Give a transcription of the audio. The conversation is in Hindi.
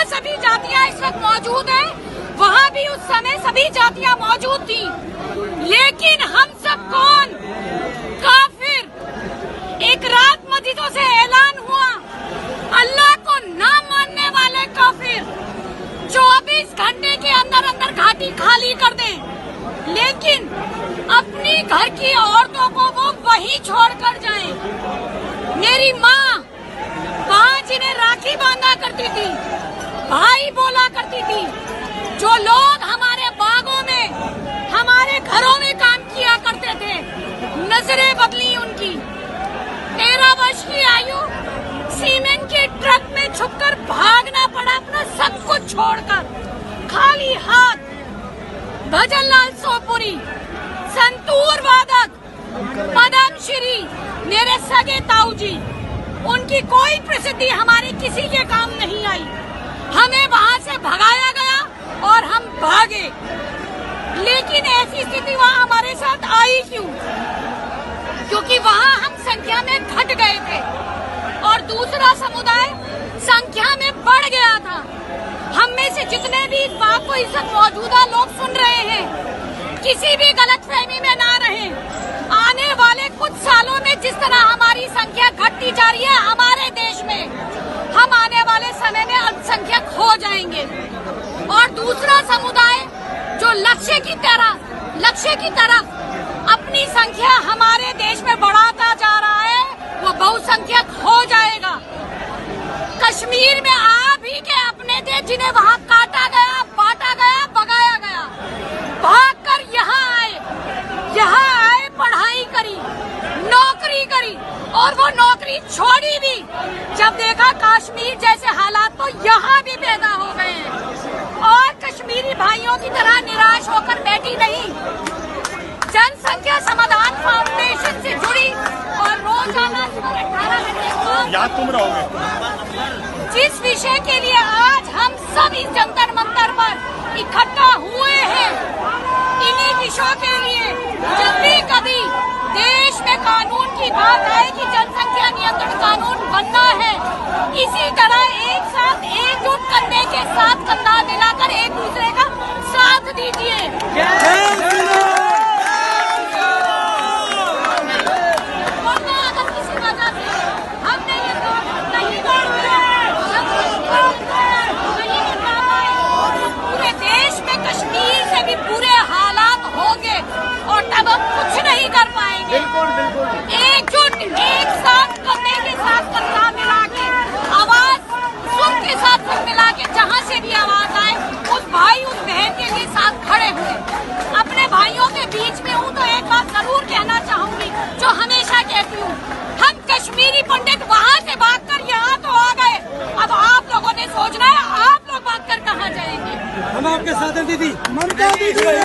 सभी जातियां इस वक्त मौजूद हैं, वहाँ भी उस समय सभी जातियां मौजूद थी। लेकिन हम सब कौन? काफिर। एक रात मस्जिदों से ऐलान हुआ, अल्लाह को ना मानने वाले काफिर 24 घंटे के अंदर अंदर घाटी खाली कर दें, लेकिन अपनी घर की औरतों को वो वहीं छोड़कर जाएं। मेरी माँ जिन्हें राखी बांधा करती थी, भाई बोला करती थी, जो लोग हमारे बागों में, हमारे घरों में काम किया करते थे, नजरें बदली उनकी। 13 वर्ष की आयु, सीमेंट के ट्रक में छुपकर भागना पड़ा अपना सब कुछ छोड़कर, खाली हाथ। भजन लाल सोपुरी, संतूर वादक पद्मश्री, मेरे सगे ताऊ जी, उनकी कोई प्रसिद्धि हमारे किसी के काम नहीं आई। हमें वहाँ से भगाया गया और हम भागे। लेकिन ऐसी स्थिति वहाँ हमारे साथ आई क्यों? क्योंकि वहाँ हम संख्या में घट गए थे और दूसरा समुदाय संख्या में बढ़ गया था। हम में से जितने भी इस बात को इस वक्त मौजूदा लोग सुन रहे हैं, किसी भी गलतफहमी में ना रहें। आने वाले कुछ सालों में जिस तरह हमारी संख्या घटती जा रही है हमारे देश में, हम आने वाले समय में अल्पसंख्यक हो जाएंगे। और दूसरा समुदाय जो लक्ष्य की तरफ अपनी संख्या हमारे देश में बढ़ाता जा रहा है, वो बहुसंख्यक हो जाएगा। कश्मीर में आप ही के अपने थे जिन्हें वहाँ काटा गया, बांटा गया, भगाया गया, भागकर यहाँ आए, पढ़ाई करी, नौकरी करी और वो नौकरी छोड़ी भी। जब देखा कश्मीर जैसे हालात, तो यहाँ भी पैदा हो गए हैं और कश्मीरी भाइयों की तरह निराश होकर बैठी नहीं। जनसंख्या समाधान फाउंडेशन से जुड़ी और रोजाना 18 घंटे याद तुम रहोगे। जिस विषय के लिए आज हम सब इस जंतर मंतर पर इकट्ठा हुए हैं, इन्हीं विषयों के लिए जब भी कभी देश में कानून की बात आए कि जनसंख्या नियंत्रण कानून बनना है, इसी तरह एक साथ एकजुट करने के साथ कंधा मिलाकर एक दूसरे का साथ दीजिए। पूरे हालात होंगे और तब हम कुछ नहीं कर पाएंगे। बिल्कुल। एकजुट, एक साथ करने के साथ कंधा मिला के, आवाज सुर के साथ सुर मिला के, जहाँ से भी आवाज आए उस भाई उस बहन के लिए साथ खड़े हुए। अपने भाइयों के बीच में हूँ तो एक बात जरूर कहना चाहूंगी, जो हमेशा कहती हूँ, हम कश्मीरी पंडित वहाँ से भागकर यहाँ तो आ गए, अब आप लोगों ने सोचना है आप लोग भागकर कहाँ जाएंगे। हम आपके साथ हैं दीदी, ममता दीदी।